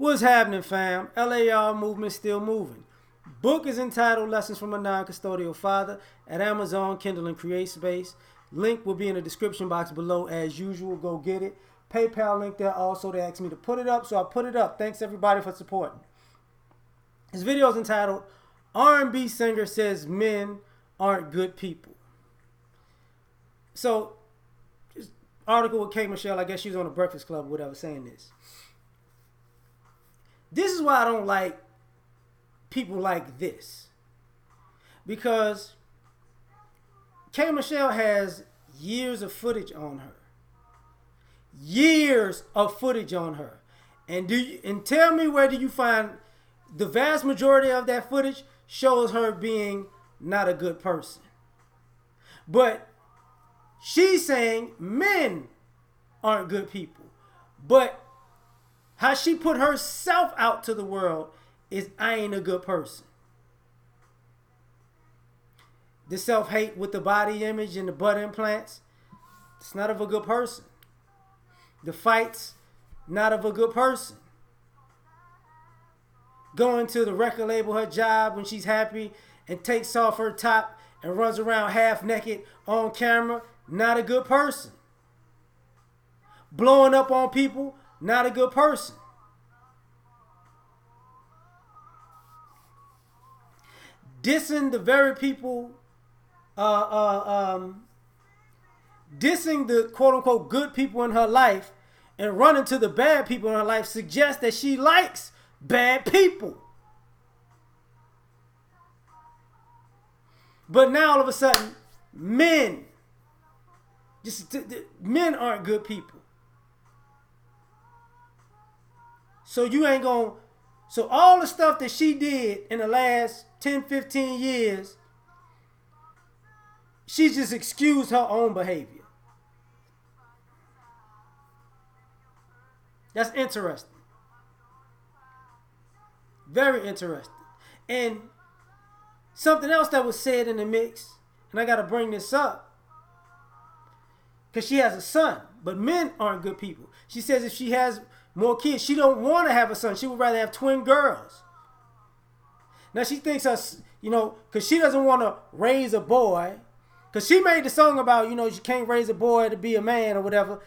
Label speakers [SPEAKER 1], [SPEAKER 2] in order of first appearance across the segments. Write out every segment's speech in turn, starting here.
[SPEAKER 1] What's happening, fam? L.A.R. movement still moving. Book is entitled Lessons from a Non-Custodial Father at Amazon, Kindle, and CreateSpace. Link will be in the description box below as usual. Go get it. PayPal link there also. They asked me to put it up, so I put it up. Thanks everybody for supporting. This video is entitled R&B Singer Says Men Aren't Good People. So, article with K. Michelle, I guess she was on the Breakfast Club or whatever, saying this. This is why I don't like people like this. Because K. Michelle has years of footage on her. Years of footage on her. And tell me, where do you find the vast majority of that footage shows her being not a good person. But she's saying men aren't good people. But how she put herself out to the world is, I ain't a good person. The self-hate with the body image and the butt implants, it's not of a good person. The fights, not of a good person. Going to the record label, her job when she's happy, and takes off her top and runs around half naked on camera, not a good person. Blowing up on people, not a good person. Dissing the very people, dissing the quote-unquote good people in her life and running to the bad people in her life suggests that she likes bad people. But now all of a sudden, men aren't good people. So you ain't gonna, so all the stuff that she did in the last 10, 15 years, she just excused her own behavior. That's interesting. Very interesting. And something else that was said in the mix, and I got to bring this up, because she has a son, but men aren't good people. She says if she has more kids, she don't want to have a son. She would rather have twin girls. Now she thinks us, because she doesn't want to raise a boy, because she made the song about, you can't raise a boy to be a man or whatever.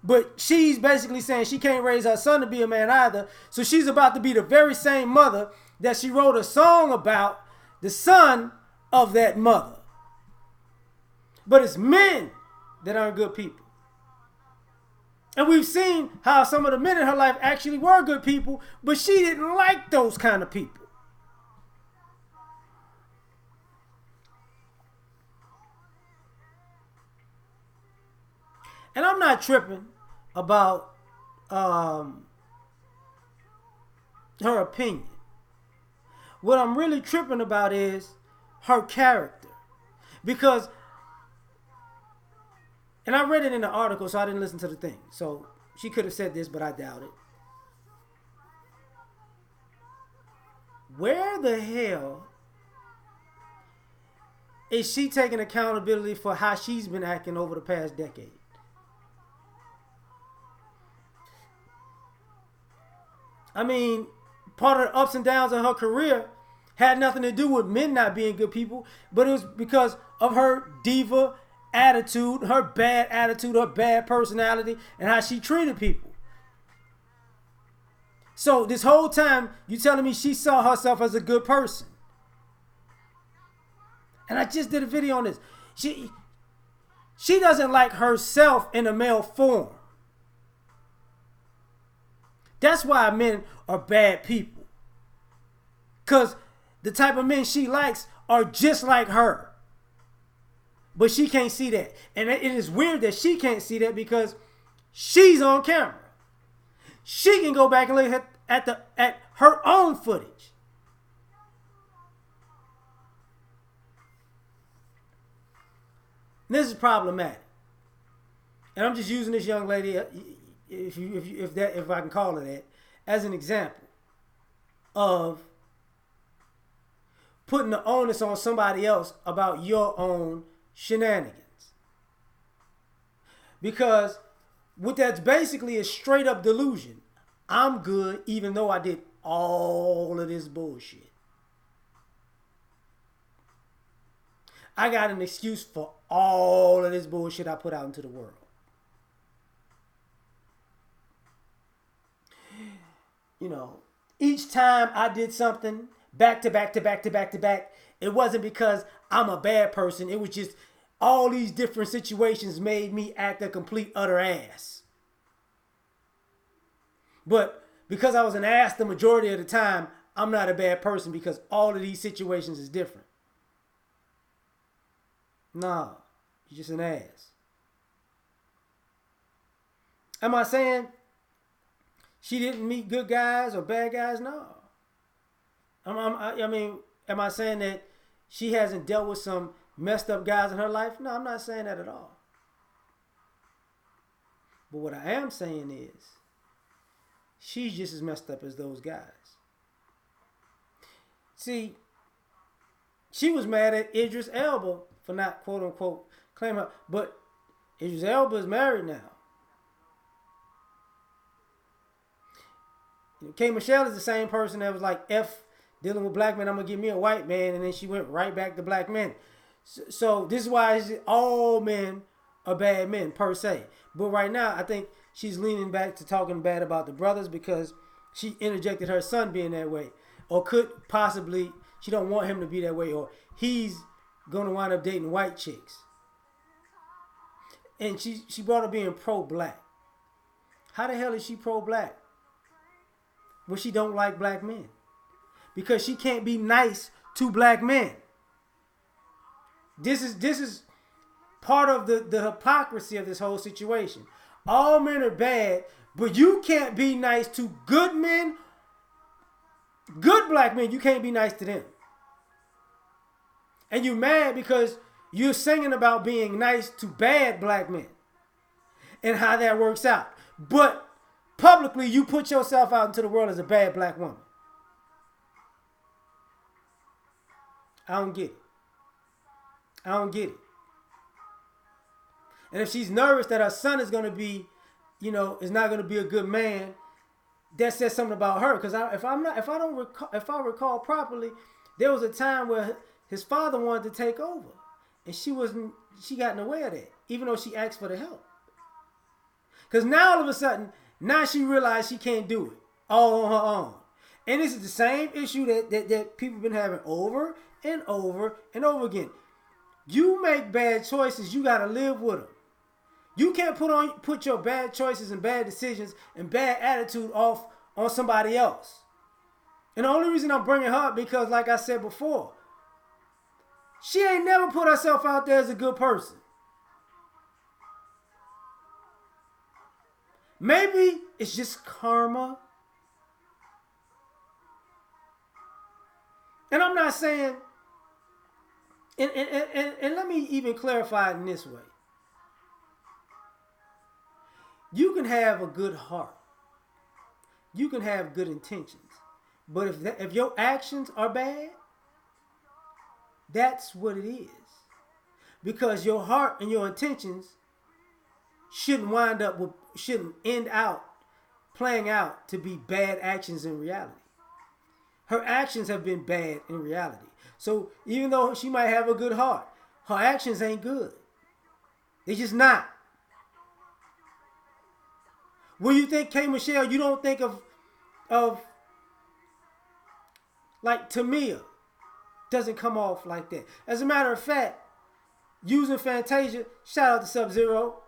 [SPEAKER 1] But she's basically saying she can't raise her son to be a man either. So she's about to be the very same mother that she wrote a song about, the son of that mother. But it's men that aren't good people. And we've seen how some of the men in her life actually were good people, but she didn't like those kind of people. And I'm not tripping about her opinion. What I'm really tripping about is her character. Because, and I read it in the article, so I didn't listen to the thing. So she could have said this, but I doubt it. Where the hell is she taking accountability for how she's been acting over the past decade? I mean, part of the ups and downs of her career had nothing to do with men not being good people, but it was because of her diva attitude, her bad personality, and how she treated people. So this whole time, you telling me she saw herself as a good person. And I just did a video on this. She doesn't like herself in a male form. That's why men are bad people. Because the type of men she likes are just like her. But she can't see that. And it is weird that she can't see that because she's on camera. She can go back and look at her own footage. This is problematic. And I'm just using this young lady, if I can call her that, as an example of putting the onus on somebody else about your own shenanigans. Because what that's basically is straight up delusion. I'm good even though I did all of this bullshit. I got an excuse for all of this bullshit I put out into the world. You know, each time I did something back to back to back to back to back, it wasn't because I'm a bad person. It was just all these different situations made me act a complete utter ass. But because I was an ass the majority of the time, I'm not a bad person because all of these situations is different. Nah, you're just an ass. Am I saying she didn't meet good guys or bad guys? No. I mean, am I saying that she hasn't dealt with some messed up guys in her life? No, I'm not saying that at all. But what I am saying is, she's just as messed up as those guys. See, she was mad at Idris Elba for not, quote unquote, claiming her. But Idris Elba is married now. K. Michelle is the same person that was like, F dealing with black men, I'm going to give me a white man. And then she went right back to black men. So this is why all men are bad men, per se. But right now, I think she's leaning back to talking bad about the brothers because she interjected her son being that way. Or could possibly, she don't want him to be that way. Or he's going to wind up dating white chicks. And she brought up being pro-black. How the hell is she pro-black when she don't like black men? Because she can't be nice to black men. This is part of the hypocrisy of this whole situation. All men are bad, but you can't be nice to good men. Good black men, you can't be nice to them. And you're mad because you're singing about being nice to bad black men and how that works out. But publicly, you put yourself out into the world as a bad black woman. I don't get it. I don't get it. And if she's nervous that her son is going to be, is not going to be a good man, that says something about her. Because if I recall properly, there was a time where his father wanted to take over, and she got in the way of that, even though she asked for the help. Because now all of a sudden, now she realized she can't do it all on her own. And this is the same issue that people have been having over and over and over again. You make bad choices, you got to live with them. You can't put your bad choices and bad decisions and bad attitude off on somebody else. And the only reason I'm bringing her up because, like I said before, she ain't never put herself out there as a good person. Maybe it's just karma. And I'm not saying, and let me even clarify it in this way. You can have a good heart. You can have good intentions. But if your actions are bad, that's what it is. Because your heart and your intentions shouldn't end out playing out to be bad actions in reality. Her actions have been bad in reality. So even though she might have a good heart, her actions ain't good. They're just not. When you think K. Michelle, you don't think of like Tamia. Doesn't come off like that. As a matter of fact, using Fantasia, shout out to Sub-Zero,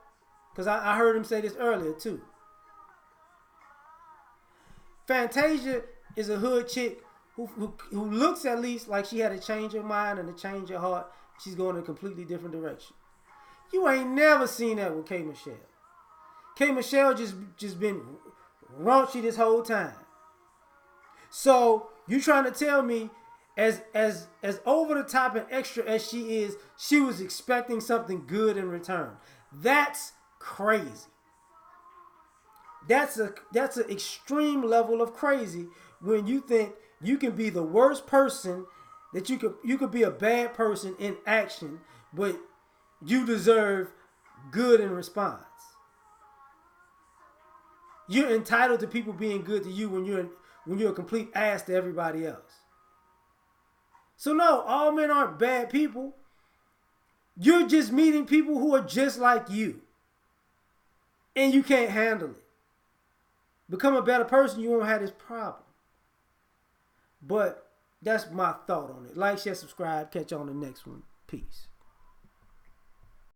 [SPEAKER 1] because I heard him say this earlier too. Fantasia is a hood chick who looks at least like she had to change her mind and to change her heart. She's going in a completely different direction. You ain't never seen that with K. Michelle. K. Michelle just been raunchy this whole time. So you trying to tell me as over the top and extra as she is, she was expecting something good in return. That's crazy. That's an extreme level of crazy when you think you can be the worst person, that you could be a bad person in action, but you deserve good in response. you're entitled to people being good to you when you're a complete ass to everybody else. So no, all men aren't bad people. You're just meeting people who are just like you. And you can't handle it. Become a better person, you won't have this problem. But that's my thought on it. Like, share, subscribe. Catch you on the next one. Peace.